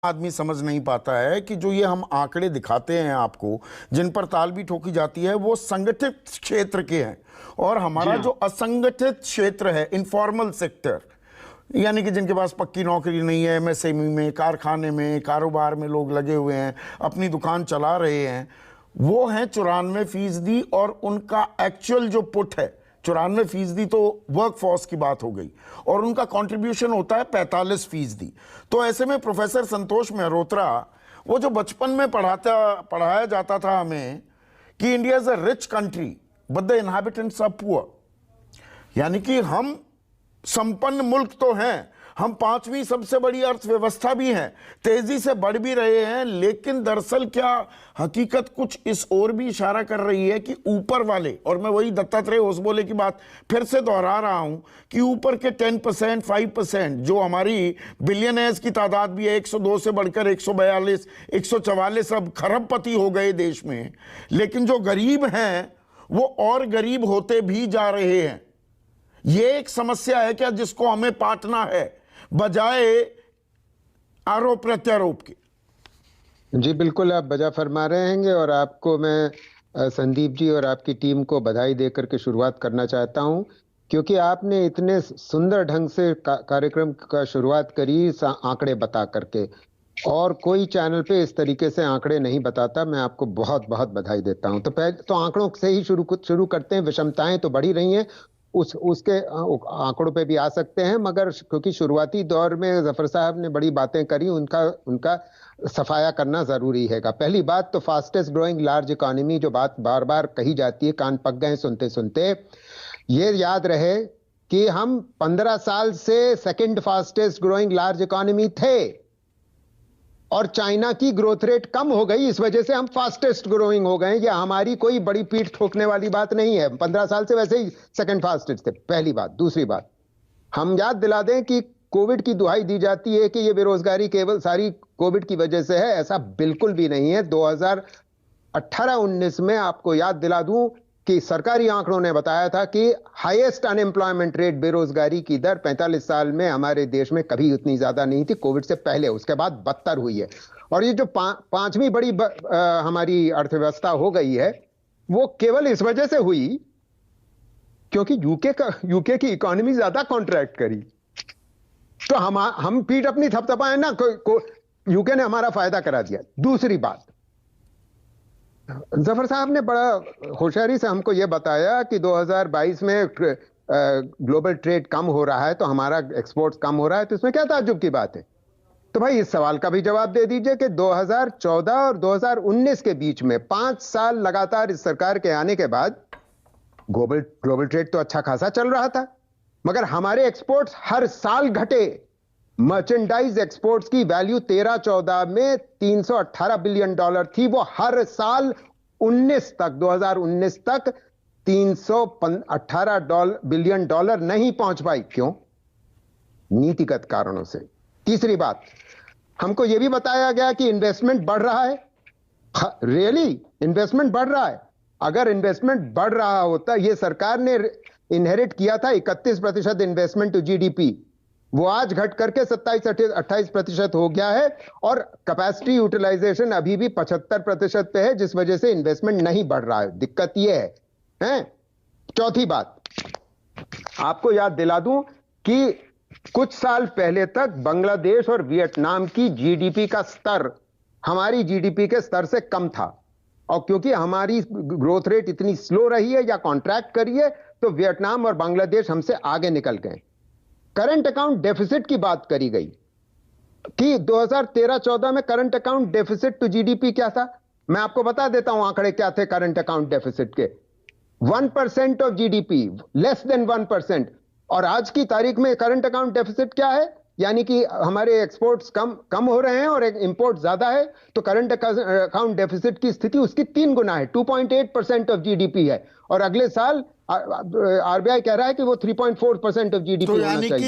आदमी समझ नहीं पाता है कि जो ये हम आंकड़े दिखाते हैं आपको, जिन पर ताल भी ठोकी जाती है, वो संगठित क्षेत्र के हैं। और हमारा जो असंगठित क्षेत्र है, इनफॉर्मल सेक्टर, यानी कि जिनके पास पक्की नौकरी नहीं है, एमएसएमई में, कारखाने में, कारोबार में लोग लगे हुए हैं, अपनी दुकान चला रहे हैं, वो हैं 94%। और उनका एक्चुअल जो पुट है 94%, तो वर्कफोर्स की बात हो गई, और उनका कंट्रीब्यूशन होता है 45%। तो ऐसे में प्रोफेसर संतोष मेहरोत्रा, वो जो बचपन में पढ़ाया जाता था हमें कि India is a rich country but the inhabitants are poor, यानी कि हम संपन्न मुल्क तो हैं, हम 5वीं सबसे बड़ी अर्थव्यवस्था भी हैं, तेजी से बढ़ भी रहे हैं, लेकिन दरअसल क्या हकीकत कुछ इस ओर भी इशारा कर रही है कि ऊपर वाले, और मैं वही दत्तात्रेय होसबोले की बात फिर से दोहरा रहा हूं कि ऊपर के 10%, 5%, जो हमारी बिलियनर्स की तादाद भी है 102 से बढ़कर 142, 144 अब खरबपति हो गए देश में, लेकिन जो गरीब हैं वो और गरीब होते भी जा रहे हैं। ये एक समस्या है क्या जिसको हमें पाटना है, बजाय आरोप प्रत्यारोप के? जी बिल्कुल, आप बजा फरमा रहे हैं। और आपको मैं संदीप जी और आपकी टीम को बधाई देकर के शुरुआत करना चाहता हूं, क्योंकि आपने इतने सुंदर ढंग से कार्यक्रम का शुरुआत करी आंकड़े बता करके, और कोई चैनल पे इस तरीके से आंकड़े नहीं बताता। मैं आपको बहुत बहुत बधाई देता हूं। तो पहले तो आंकड़ों से ही शुरू करते हैं। विषमताएं तो बढ़ी रही हैं, उसके आंकड़ों पे भी आ सकते हैं, मगर क्योंकि शुरुआती दौर में जफर साहब ने बड़ी बातें करी, उनका सफाया करना जरूरी है। पहली बात तो फास्टेस्ट ग्रोइंग लार्ज इकोनॉमी, जो बात बार बार कही जाती है, कान पक गए सुनते सुनते। ये याद रहे कि हम 15 साल से second fastest growing large economy थे, और चाइना की ग्रोथ रेट कम हो गई, इस वजह से हम फास्टेस्ट ग्रोइंग हो गए। यह हमारी कोई बड़ी पीठ ठोकने वाली बात नहीं है। 15 साल से वैसे ही सेकंड फास्टेस्ट थे, पहली बात। दूसरी बात, हम याद दिला दें कि कोविड की दुहाई दी जाती है कि यह बेरोजगारी केवल सारी कोविड की वजह से है, ऐसा बिल्कुल भी नहीं है। 2018-19 में आपको याद दिला दूं कि सरकारी आंकड़ों ने बताया था कि हाईएस्ट अनएम्प्लॉयमेंट रेट, बेरोजगारी की दर 45 साल में हमारे देश में कभी उतनी ज्यादा नहीं थी, कोविड से पहले। उसके बाद बदतर हुई है। और ये जो पांचवी बड़ी हमारी अर्थव्यवस्था हो गई है, वो केवल इस वजह से हुई क्योंकि यूके की इकोनॉमी ज्यादा कॉन्ट्रैक्ट करी। तो हम पीठ अपनी थपथपाए ना, यूके ने हमारा फायदा करा दिया। दूसरी बात, जफर साहब ने बड़ा होशियारी से हमको यह बताया कि 2022 में ग्लोबल ट्रेड कम हो रहा है, तो हमारा एक्सपोर्ट्स कम हो रहा है, तो इसमें क्या ताज्जुब की बात है? तो भाई इस सवाल का भी जवाब दे दीजिए कि 2014 और 2019 के बीच में 5 साल लगातार इस सरकार के आने के बाद ग्लोबल ट्रेड तो अच्छा खासा चल रहा था, मगर हमारे एक्सपोर्ट्स हर साल घटे। मर्चेंडाइज एक्सपोर्ट्स की वैल्यू 13-14 में $318 बिलियन थी, वो हर साल 2019 तक $318 बिलियन नहीं पहुंच पाई। क्यों? नीतिगत कारणों से। तीसरी बात, हमको यह भी बताया गया कि इन्वेस्टमेंट बढ़ रहा है। रियली इन्वेस्टमेंट बढ़ रहा है? अगर इन्वेस्टमेंट बढ़ रहा होता, यह सरकार ने इनहेरिट किया था 31% इन्वेस्टमेंट टू जीडीपी, वो आज घट करके 27-28% हो गया है, और कैपेसिटी यूटिलाइजेशन अभी भी 75% पे है, जिस वजह से इन्वेस्टमेंट नहीं बढ़ रहा है। दिक्कत यह है। चौथी बात, आपको याद दिला दूं कि कुछ साल पहले तक बांग्लादेश और वियतनाम की जीडीपी का स्तर हमारी जीडीपी के स्तर से कम था, और क्योंकि हमारी ग्रोथ रेट इतनी स्लो रही है या कॉन्ट्रैक्ट करी है, तो वियतनाम और बांग्लादेश हमसे आगे निकल गए। करंट अकाउंट डेफिसिट की बात करी गई कि 2013-14 में current account deficit to GDP क्या था। मैं आपको बता देता हूं आंकड़े क्या थे करंट अकाउंट डेफिसिट के। 1% ऑफ जीडीपी, लेस देन 1%। और आज की तारीख में करंट अकाउंट डेफिसिट क्या है? यानी कि हमारे एक्सपोर्ट्स कम हो रहे हैं और इंपोर्ट ज्यादा है, तो करंट अकाउंट डेफिसिट की स्थिति उसकी 3 गुना है, 2.8% ऑफ जीडीपी है। और अगले साल आरबीआई कह रहा है कि वो 3.4% ऑफ जीडीपी होना चाहिए।